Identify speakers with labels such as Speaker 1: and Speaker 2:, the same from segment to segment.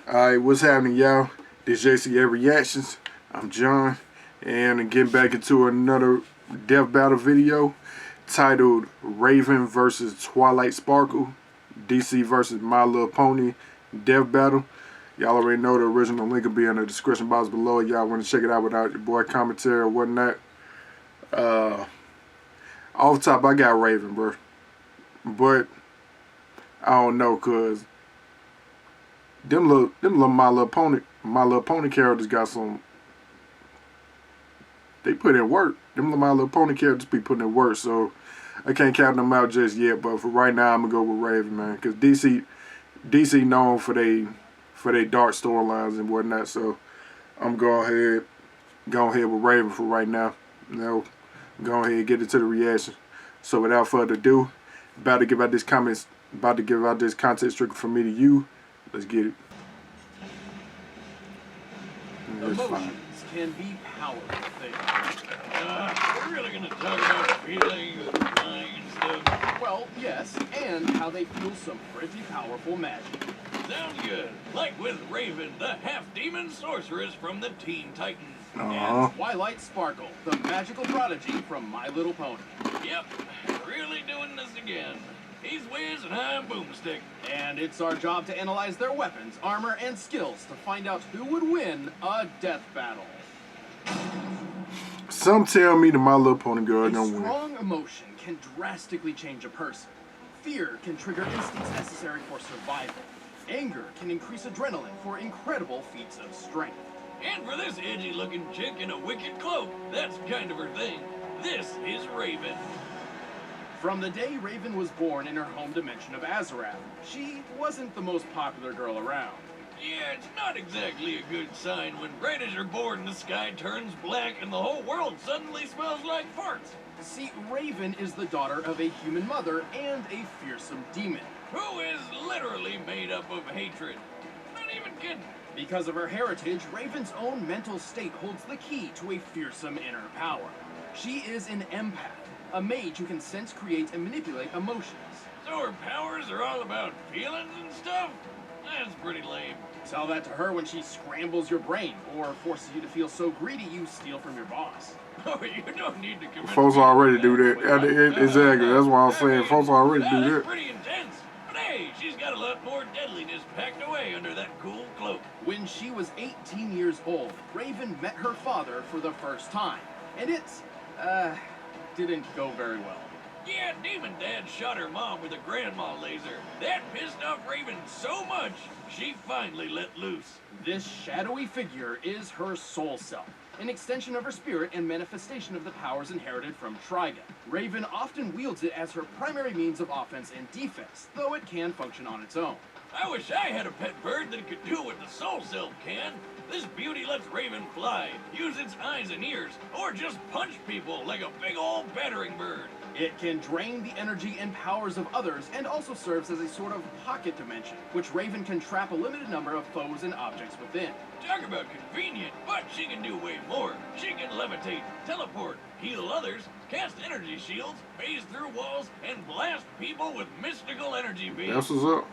Speaker 1: Alright, what's happening, y'all? This J.C.A. Reactions. I'm John, and getting back into another death battle video titled Raven versus Twilight Sparkle, DC versus My Little Pony Death Battle. Y'all already know the original link will be in the description box below. Y'all want to check it out without your boy commentary or whatnot. Off top, I got Raven, bro. But I don't know, cause them little My Little Pony characters got some. They put in work. Them little My Little Pony characters be putting in work, so I can't count them out just yet. But for right now, I'm gonna go with Raven, man, cause DC known for they dark storylines and whatnot. So I'm go ahead with Raven for right now. You know, go ahead and get into the reaction. So without further ado, about to give out this content strictly from me to you. Let's get it.
Speaker 2: Emotions can be powerful things. We're really gonna talk about feelings and lying and stuff. Well, yes, and how they fuel some pretty powerful magic. Sounds good. Like with Raven, the half-demon sorceress from the Teen Titans. And Twilight Sparkle, the magical prodigy from My Little Pony. Yep, really doing this again. He's Wiz and I'm Boomstick. And it's our job to analyze their weapons, armor, and skills to find out who would win a death battle.
Speaker 1: Some tell me the My Little Pony girl don't win.
Speaker 2: Strong emotion can drastically change a person. Fear can trigger instincts necessary for survival. Anger can increase adrenaline for incredible feats of strength. And for this edgy-looking chick in a wicked cloak, that's kind of her thing. This is Raven. From the day Raven was born in her home dimension of Azarath, she wasn't the most popular girl around. Yeah, it's not exactly a good sign when right as you're born the sky turns black and the whole world suddenly smells like farts. See, Raven is the daughter of a human mother and a fearsome demon. Who is literally made up of hatred. Not even kidding. Because of her heritage, Raven's own mental state holds the key to a fearsome inner power. She is an empath, a mage who can sense, create, and manipulate emotions. So her powers are all about feelings and stuff? That's pretty lame. Tell that to her when she scrambles your brain, or forces you to feel so greedy you steal from your boss. Oh, you don't need to commit.
Speaker 1: Folks already do that. Exactly, that's why I'm saying folks already do that.
Speaker 2: That's pretty intense. But hey, she's got a lot more deadliness packed away under that cool cloak. When she was 18 years old, Raven met her father for the first time. And it, didn't go very well. Yeah, Demon Dad shot her mom with a grandma laser. That pissed off Raven so much, she finally let loose. This shadowy figure is her soul self, an extension of her spirit and manifestation of the powers inherited from Trigon. Raven often wields it as her primary means of offense and defense, though it can function on its own. I wish I had a pet bird that could do what the soul self can. This beauty lets Raven fly, use its eyes and ears, or just punch people like a big old battering bird. It can drain the energy and powers of others and also serves as a sort of pocket dimension, which Raven can trap a limited number of foes and objects within. Talk about convenient, but she can do way more. She can levitate, teleport, heal others, cast energy shields, phase through walls, and blast people with mystical energy beams.
Speaker 1: That's what's up.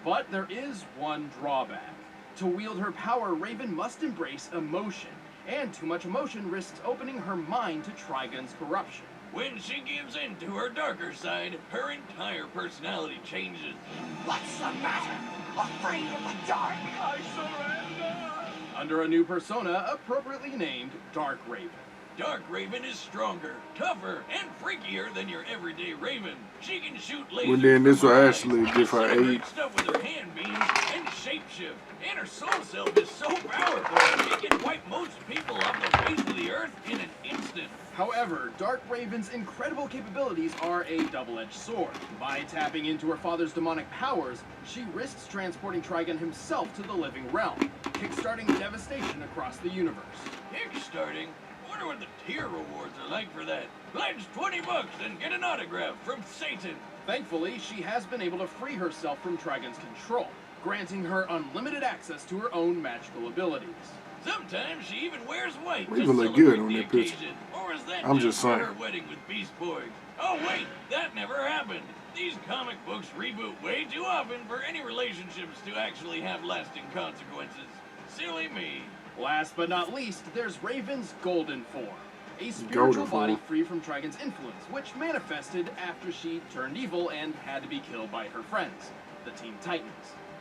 Speaker 2: But there is one drawback. To wield her power, Raven must embrace emotion, and too much emotion risks opening her mind to Trigon's corruption. When she gives in to her darker side, her entire personality changes. What's the matter? Afraid of the dark? I surrender! Under a new persona, appropriately named Dark Raven. Dark Raven is stronger, tougher, and freakier than your everyday Raven. She can shoot lasers.
Speaker 1: Well, then this will actually give her age.
Speaker 2: Stuff with her hand beams and shapeshift. And her soul self is so powerful, she can wipe most people off the face of the earth in an instant. However, Dark Raven's incredible capabilities are a double-edged sword. By tapping into her father's demonic powers, she risks transporting Trigon himself to the living realm, kickstarting devastation across the universe. Kickstarting? Wonder what the tier rewards are like for that. Pledge $20 and get an autograph from Satan. Thankfully, she has been able to free herself from Trigon's control, granting her unlimited access to her own magical abilities. Sometimes she even wears white to
Speaker 1: look
Speaker 2: celebrate
Speaker 1: good on
Speaker 2: the
Speaker 1: that picture.
Speaker 2: occasion. Or is that
Speaker 1: I'm just saying.
Speaker 2: her wedding with Beast Boy? Oh wait, that never happened. These comic books reboot way too often for any relationships to actually have lasting consequences. Silly me. Last but not least, there's Raven's golden form. A spiritual body free from Trigon's influence, which manifested after she turned evil and had to be killed by her friends, the Teen Titans.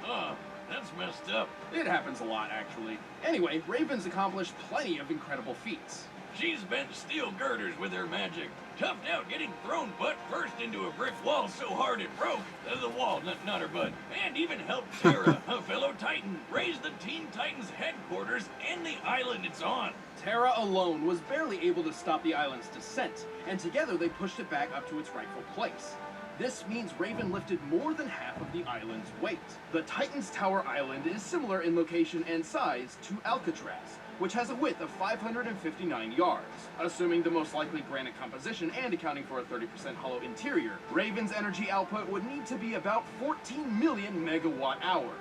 Speaker 2: Oh, that's messed up. It happens a lot, actually. Anyway, Raven's accomplished plenty of incredible feats. She's bent steel girders with her magic, toughed out getting thrown butt first into a brick wall so hard it broke, the wall, not her butt, and even helped Terra, a fellow Titan, raise the Teen Titans headquarters and the island it's on. Terra alone was barely able to stop the island's descent, and together they pushed it back up to its rightful place. This means Raven lifted more than half of the island's weight. The Titan's Tower Island is similar in location and size to Alcatraz, which has a width of 559 yards. Assuming the most likely granite composition and accounting for a 30% hollow interior, Raven's energy output would need to be about 14 million megawatt hours.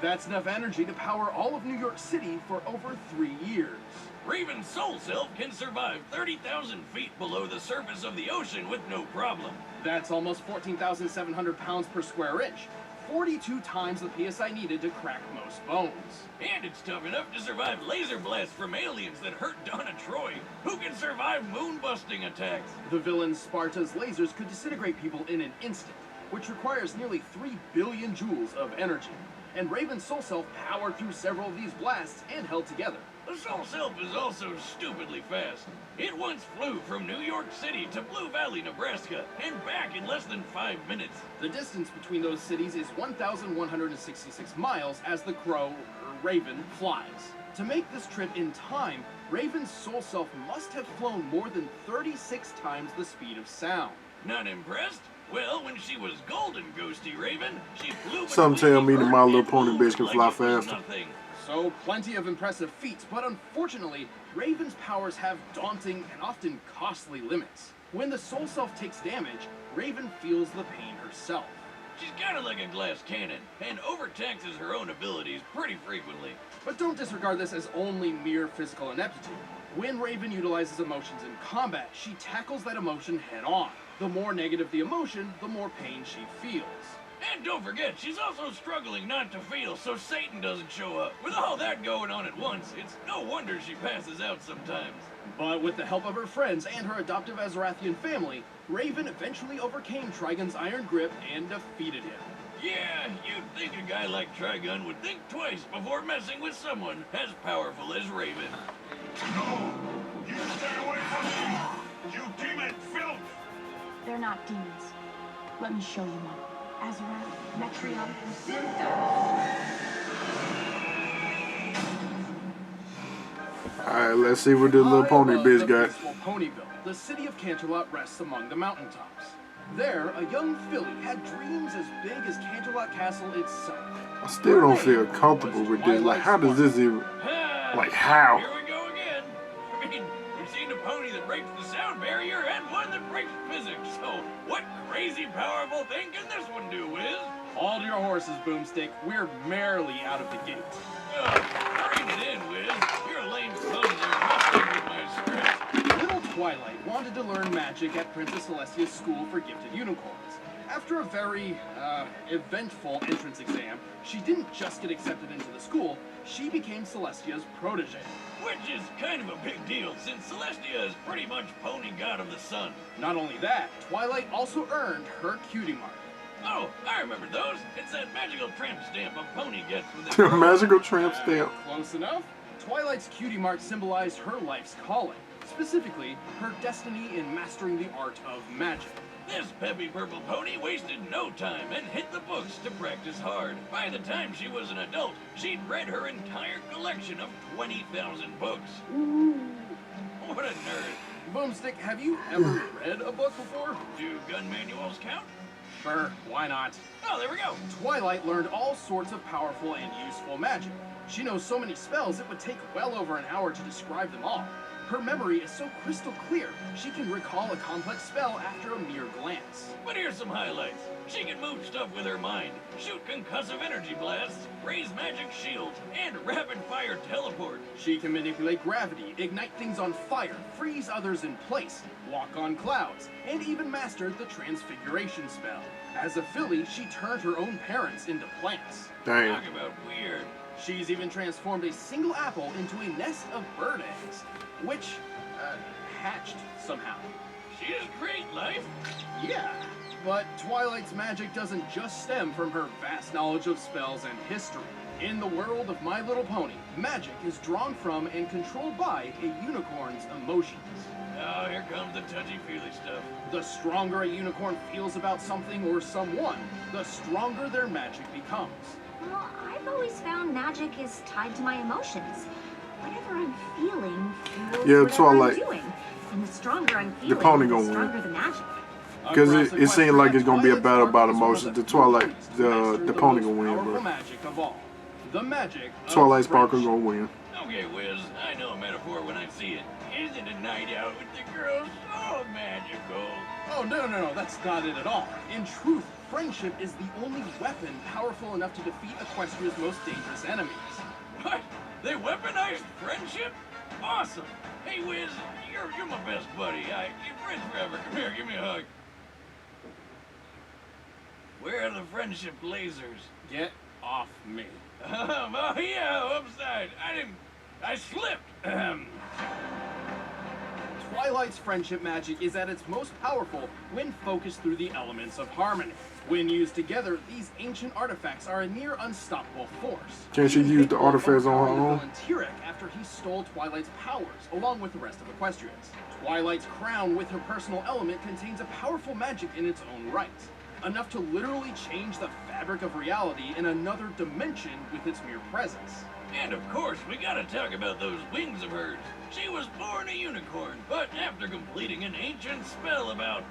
Speaker 2: That's enough energy to power all of New York City for over 3 years. Raven's soul self can survive 30,000 feet below the surface of the ocean with no problem. That's almost 14,700 pounds per square inch, 42 times the PSI needed to crack most bones. And it's tough enough to survive laser blasts from aliens that hurt Donna Troy, who can survive moon-busting attacks. The villain Sparta's lasers could disintegrate people in an instant, which requires nearly 3 billion joules of energy. And Raven's soul self powered through several of these blasts and held together. The soul self is also stupidly fast. It once flew from New York City to Blue Valley, Nebraska, and back in less than 5 minutes. The distance between those cities is 1,166 miles as the Raven, flies. To make this trip in time, Raven's soul self must have flown more than 36 times the speed of sound. Not impressed? Well, when she was golden, Ghosty Raven, she flew.
Speaker 1: Some tell me that My Little Pony bitch can fly faster.
Speaker 2: So, plenty of impressive feats, but unfortunately, Raven's powers have daunting and often costly limits. When the soul self takes damage, Raven feels the pain herself. She's kind of like a glass cannon, and overtaxes her own abilities pretty frequently. But don't disregard this as only mere physical ineptitude. When Raven utilizes emotions in combat, she tackles that emotion head on. The more negative the emotion, the more pain she feels. And don't forget, she's also struggling not to feel so Satan doesn't show up. With all that going on at once, it's no wonder she passes out sometimes. But with the help of her friends and her adoptive Azarathian family, Raven eventually overcame Trigon's iron grip and defeated him. Yeah, you'd think a guy like Trigon would think twice before messing with someone as powerful as Raven.
Speaker 3: No! You stay away from me! You demon filth!
Speaker 4: They're not demons. Let me show you one. Azarath, Metrion, Zinda.
Speaker 1: Alright, let's see what this little pony bitch got.
Speaker 2: Ponyville, the city of Canterlot rests among the mountaintops. There, a young filly had dreams as big as Canterlot Castle itself.
Speaker 1: I still don't feel comfortable with this. Like, how does this even... Like, how?
Speaker 2: Here we go again. I mean, we've seen a pony that breaks the sound barrier and one that breaks physics. So, what crazy powerful thing can this one do, Wiz? Hold your horses, Boomstick. We're merrily out of the gate. Bring it in, Wiz. Your lame ponies are messing with my script. Little Twilight wanted to learn magic at Princess Celestia's School for Gifted Unicorns. After a very, eventful entrance exam, she didn't just get accepted into the school, she became Celestia's protege. Which is kind of a big deal, since Celestia is pretty much pony god of the sun. Not only that, Twilight also earned her cutie mark. Oh, I remember those. It's that magical tramp stamp a pony gets with its
Speaker 1: magical tramp stamp.
Speaker 2: Close enough. Twilight's cutie mark symbolized her life's calling, specifically her destiny in mastering the art of magic. This peppy purple pony wasted no time and hit the books to practice hard. By the time she was an adult, she'd read her entire collection of 20,000 books. Ooh. What a nerd. Boomstick, have you ever read a book before? Do gun manuals count? Sure, why not? Oh, there we go. Twilight learned all sorts of powerful and useful magic. She knows so many spells it would take well over an hour to describe them all. Her memory is so crystal clear, she can recall a complex spell after a mere glance. But here's some highlights. She can move stuff with her mind, shoot concussive energy blasts, raise magic shields, and rapid-fire teleport. She can manipulate gravity, ignite things on fire, freeze others in place, walk on clouds, and even master the transfiguration spell. As a filly, she turned her own parents into plants.
Speaker 1: Damn.
Speaker 2: Talk about weird. She's even transformed a single apple into a nest of bird eggs, which, hatched somehow.
Speaker 5: She has great life.
Speaker 2: Yeah, but Twilight's magic doesn't just stem from her vast knowledge of spells and history. In the world of My Little Pony, magic is drawn from and controlled by a unicorn's emotions.
Speaker 5: Oh, here comes the touchy-feely stuff.
Speaker 2: The stronger a unicorn feels about something or someone, the stronger their magic becomes.
Speaker 6: Well, I've always found magic is tied to my emotions. Whatever I'm feeling fuels
Speaker 1: Yeah,
Speaker 6: whatever
Speaker 1: Twilight.
Speaker 6: I'm doing. And the stronger I'm feeling,
Speaker 1: pony
Speaker 6: the
Speaker 1: gonna win.
Speaker 6: stronger the magic.
Speaker 1: Because it seemed like it's gonna be a battle about
Speaker 2: Sparkle is one
Speaker 1: emotions.
Speaker 2: of
Speaker 1: The
Speaker 2: few
Speaker 1: Twilight,
Speaker 2: ways to master
Speaker 1: the pony
Speaker 2: most
Speaker 1: gonna win,
Speaker 2: powerful
Speaker 1: but
Speaker 2: magic of all. The magic of
Speaker 1: Twilight Sparkle
Speaker 2: friendship.
Speaker 1: gonna win.
Speaker 5: Okay, Wiz, I know a metaphor when I see it. Isn't a night out with the girls so magical?
Speaker 2: Oh, no, that's not it at all. In truth, friendship is the only weapon powerful enough to defeat Equestria's most dangerous enemies.
Speaker 5: What? They weaponized friendship? Awesome. Hey, Wiz, you're my best buddy. You're friends forever. Come here, give me a hug. Where are the friendship lasers?
Speaker 2: Get off me.
Speaker 5: Oh yeah, upside. I slipped.
Speaker 2: Twilight's friendship magic is at its most powerful when focused through the elements of harmony. When used together, these ancient artifacts are a near unstoppable force.
Speaker 1: Can she use the artifacts on her
Speaker 2: Overpowering the
Speaker 1: own?
Speaker 2: villain Tirek after he stole Twilight's powers, along with the rest of Equestria's. Twilight's crown with her personal element contains a powerful magic in its own right. Enough to literally change the fabric of reality in another dimension with its mere presence.
Speaker 5: And of course, we gotta talk about those wings of hers. She was born a unicorn, but after completing an ancient spell about,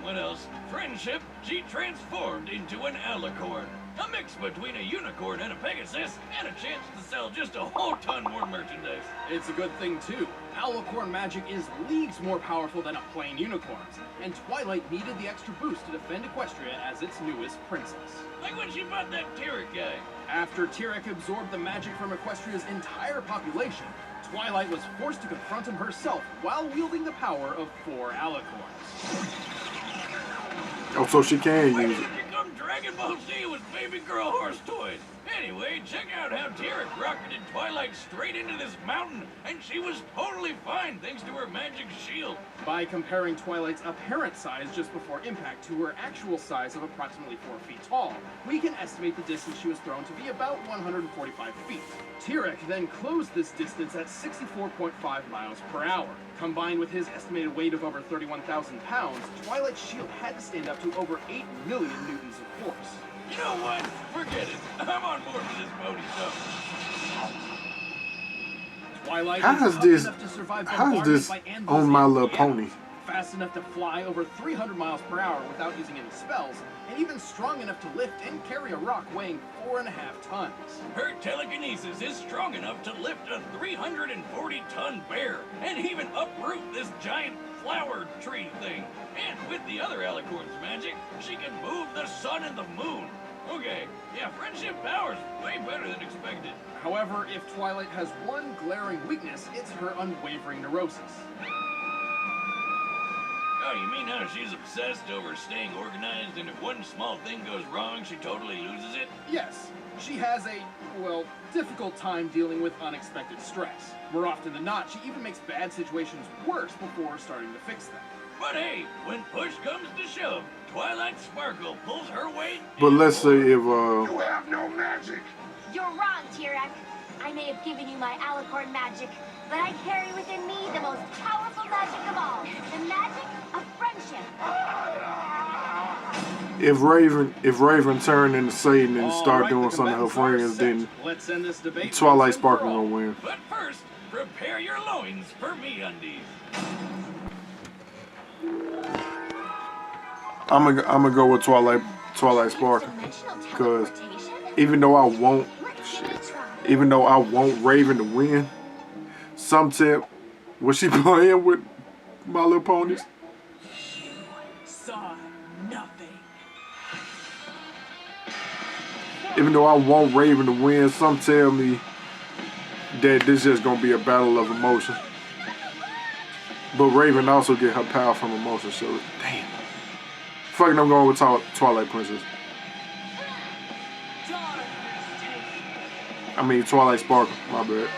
Speaker 5: what else? Friendship, she transformed into an alicorn. A mix between a unicorn and a pegasus, and a chance to sell just a whole ton more merchandise.
Speaker 2: It's a good thing too. Alicorn magic is leagues more powerful than a plain unicorn's, and Twilight needed the extra boost to defend Equestria as its newest princess.
Speaker 5: Like when she bought that Tirek guy.
Speaker 2: After Tirek absorbed the magic from Equestria's entire population, Twilight was forced to confront him herself while wielding the power of 4 alicorns.
Speaker 1: Oh, so she can
Speaker 5: Why
Speaker 1: use
Speaker 5: did
Speaker 1: it.
Speaker 5: it become Dragon Ball Z with baby girl horse toys? Anyway, check out how Tirek rocketed Twilight straight into this mountain, and she was totally fine thanks to her magic shield.
Speaker 2: By comparing Twilight's apparent size just before impact to her actual size of approximately 4 feet tall, we can estimate the distance she was thrown to be about 145 feet. Tirek then closed this distance at 64.5 miles per hour. Combined with his estimated weight of over 31,000 pounds, Twilight's shield had to stand up to over 8 million newtons of force.
Speaker 5: You know what? Forget it. I'm on board with this pony stuff.
Speaker 2: Twilight
Speaker 1: How
Speaker 2: is
Speaker 1: is
Speaker 2: tough
Speaker 1: this-
Speaker 2: enough to survive
Speaker 1: how is
Speaker 2: bombardment
Speaker 1: this
Speaker 2: by anvils
Speaker 1: on My
Speaker 2: and
Speaker 1: Little
Speaker 2: pianos,
Speaker 1: Pony?
Speaker 2: fast enough to fly over 300 miles per hour without using any spells, and even strong enough to lift and carry a rock weighing 4.5 tons.
Speaker 5: Her telekinesis is strong enough to lift a 340-ton bear and even uproot this giant flower tree thing. And with the other Alicorn's magic, she can move the sun and the moon. Okay, yeah, friendship power's way better than expected.
Speaker 2: However, if Twilight has one glaring weakness, it's her unwavering neurosis.
Speaker 5: Oh, you mean how she's obsessed over staying organized, and if one small thing goes wrong, she totally loses it?
Speaker 2: Yes, she has a, well, difficult time dealing with unexpected stress. More often than not, she even makes bad situations worse before starting to fix them.
Speaker 5: But hey, when push comes to shove, Twilight Sparkle pulls her weight.
Speaker 1: But let's say if
Speaker 3: You have no magic.
Speaker 6: You're wrong, Tirek. I may have given you my alicorn magic, but I carry within me the most powerful magic of all, the magic of friendship.
Speaker 1: if Raven turned into Satan and
Speaker 2: All
Speaker 1: start
Speaker 2: right,
Speaker 1: doing
Speaker 2: the
Speaker 1: something to her
Speaker 2: combatants are
Speaker 1: friends,
Speaker 2: set.
Speaker 1: then
Speaker 2: Let's end this debate.
Speaker 1: Twilight
Speaker 2: once and for
Speaker 1: Sparkle
Speaker 2: all.
Speaker 1: gonna win.
Speaker 5: But first, prepare your loins for me undies.
Speaker 1: I'm gonna go with Twilight Sparkle.
Speaker 6: Dimensional
Speaker 1: 'Cause
Speaker 6: teleportation?
Speaker 1: even though I won't,
Speaker 6: Let's give it a try.
Speaker 1: even though I want Raven to win, some tip was she playing with My Little Ponies?
Speaker 4: Saw nothing.
Speaker 1: Even though I want Raven to win, some tell me that this is gonna be a battle of emotion. But Raven also get her power from emotion, so damn. Fuck it, I'm going with Twilight Princess. I mean, Twilight Sparkle. My bad.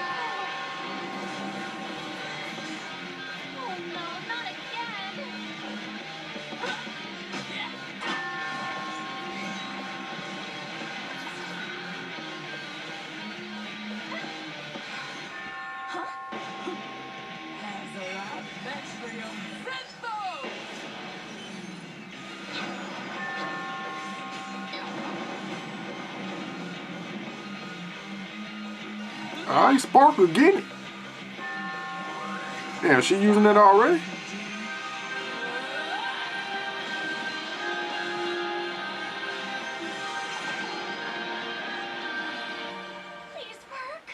Speaker 6: Oh no, not again!
Speaker 1: Alright, Sparkle, get it. Damn, she using it already?
Speaker 6: Please work.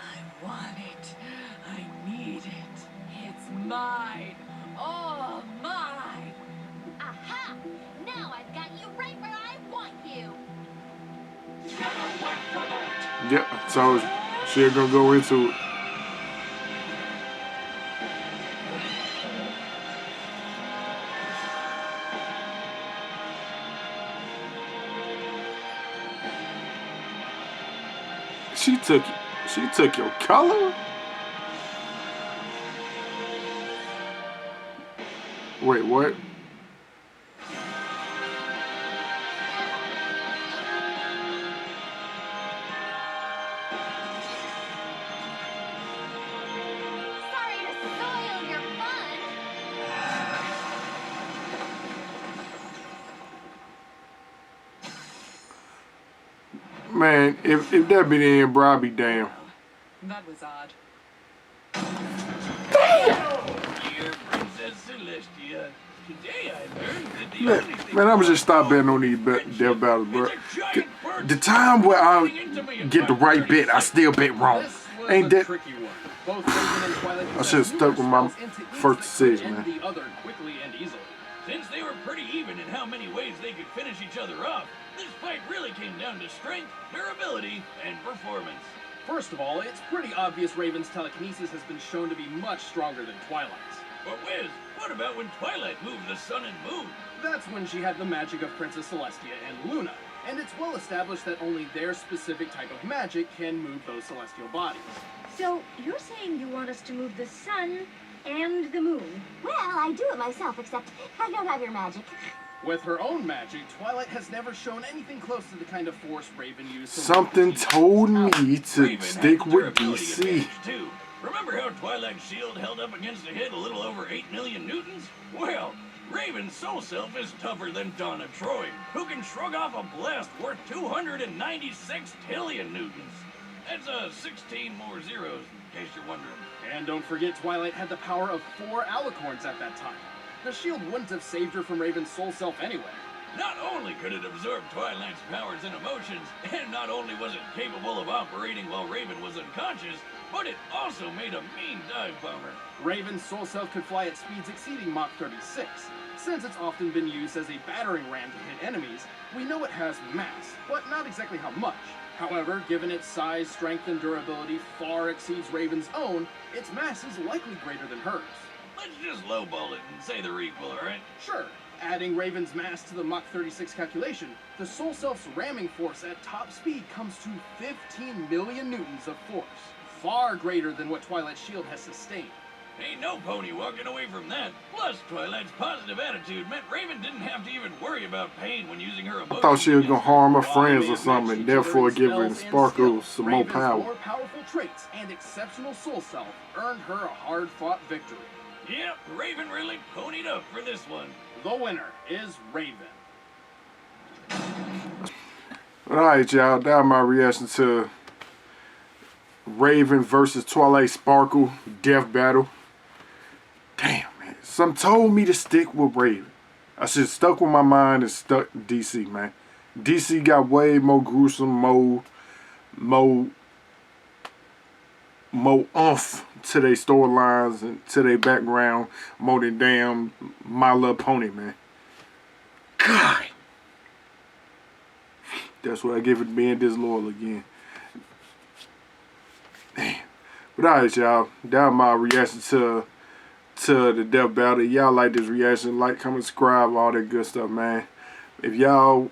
Speaker 7: I want it. I need it. It's mine. All mine.
Speaker 6: Aha! Now I've got you right where I want you.
Speaker 1: Yep, so she's gonna go into it. She took your color? Wait, what?
Speaker 6: Sorry to spoil your fun.
Speaker 1: Man, if that be the end, bro, I'd be damn.
Speaker 7: That was odd.
Speaker 5: Dear Princess Celestia, today I learned that the only thing
Speaker 1: Man, I'ma just stop betting on these death battles, bro. The time where I get the right bet, I still bet wrong.
Speaker 2: This was
Speaker 1: Ain't
Speaker 2: a
Speaker 1: that?
Speaker 2: tricky one. Both Raven and Twilight
Speaker 1: I should've stuck with my
Speaker 2: possess numerous spells into
Speaker 1: first
Speaker 2: each that
Speaker 1: decision,
Speaker 2: could end
Speaker 1: man.
Speaker 2: the other quickly and easily.
Speaker 5: Since they were pretty even in how many ways they could finish each other off, this fight really came down to strength, durability, and performance.
Speaker 2: First of all, it's pretty obvious Raven's telekinesis has been shown to be much stronger than Twilight's.
Speaker 5: But Wiz, what about when Twilight moved the sun and moon?
Speaker 2: That's when she had the magic of Princess Celestia and Luna, and it's well established that only their specific type of magic can move those celestial bodies.
Speaker 4: So, you're saying you want us to move the sun and the moon?
Speaker 6: Well, I do it myself, except I don't have your magic.
Speaker 2: With her own magic, Twilight has never shown anything close to the kind of force Raven used. to
Speaker 1: Something
Speaker 2: defeat
Speaker 1: told me
Speaker 2: Twilight's
Speaker 1: to
Speaker 5: Raven
Speaker 1: stick
Speaker 5: had the
Speaker 1: with
Speaker 5: durability
Speaker 1: DC.
Speaker 5: advantage, too. Remember how Twilight's shield held up against a hit a little over 8 million newtons? Well, Raven's soul self is tougher than Donna Troy, who can shrug off a blast worth 296 trillion newtons. That's 16 more zeros, in case you're wondering.
Speaker 2: And don't forget, Twilight had the power of 4 alicorns at that time. The shield wouldn't have saved her from Raven's soul self anyway.
Speaker 5: Not only could it absorb Twilight's powers and emotions, and not only was it capable of operating while Raven was unconscious, but it also made a mean dive bomber.
Speaker 2: Raven's soul self could fly at speeds exceeding Mach 36. Since it's often been used as a battering ram to hit enemies, we know it has mass, but not exactly how much. However, given its size, strength, and durability far exceeds Raven's own, its mass is likely greater than hers.
Speaker 5: Let's just lowball it and say they're equal, alright?
Speaker 2: Sure, adding Raven's mass to the Mach 36 calculation, the Soul Self's ramming force at top speed comes to 15 million newtons of force, far greater than what Twilight's shield has sustained.
Speaker 5: Ain't no pony walking away from that. Plus, Twilight's positive attitude meant Raven didn't have to even worry about pain when using her emotions.
Speaker 1: I thought she was gonna harm her
Speaker 2: While
Speaker 1: friends
Speaker 2: they
Speaker 1: or
Speaker 2: may have
Speaker 1: something,
Speaker 2: matched
Speaker 1: and
Speaker 2: each other
Speaker 1: therefore
Speaker 2: in
Speaker 1: giving
Speaker 2: spells and
Speaker 1: Sparkle
Speaker 2: skills,
Speaker 1: some more
Speaker 2: Raven's
Speaker 1: power.
Speaker 2: more powerful traits and exceptional soul self earned her a hard-fought victory.
Speaker 5: Yep, Raven really ponied up for this one.
Speaker 2: The winner is Raven.
Speaker 1: Alright, y'all, that was my reaction to Raven versus Twilight Sparkle death battle. Damn, man. Some told me to stick with Raven. I should have stuck with my mind and stuck DC, man. DC got way more gruesome, more oomph to their storylines and to their background more than damn My Little Pony, man. God. That's what I give it being disloyal again. Damn. But alright, y'all. That was my reaction to to the death battle. Y'all like this reaction, like, comment, subscribe, all that good stuff, man. If y'all,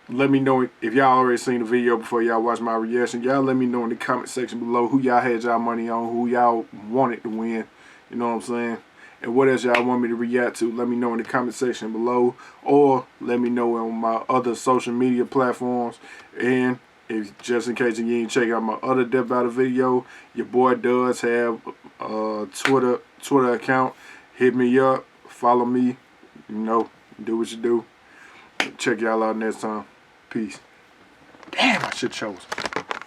Speaker 1: let me know if y'all already seen the video before y'all watch my reaction. Y'all let me know in the comment section below who y'all had y'all money on, who y'all wanted to win. You know what I'm saying? And what else y'all want me to react to, let me know in the comment section below. Or let me know on my other social media platforms. And if just in case you ain't check out my other death battle video, your boy does have a Twitter account. Hit me up, follow me, you know, do what you do. Check y'all out next time. Peace. Damn, I should chose.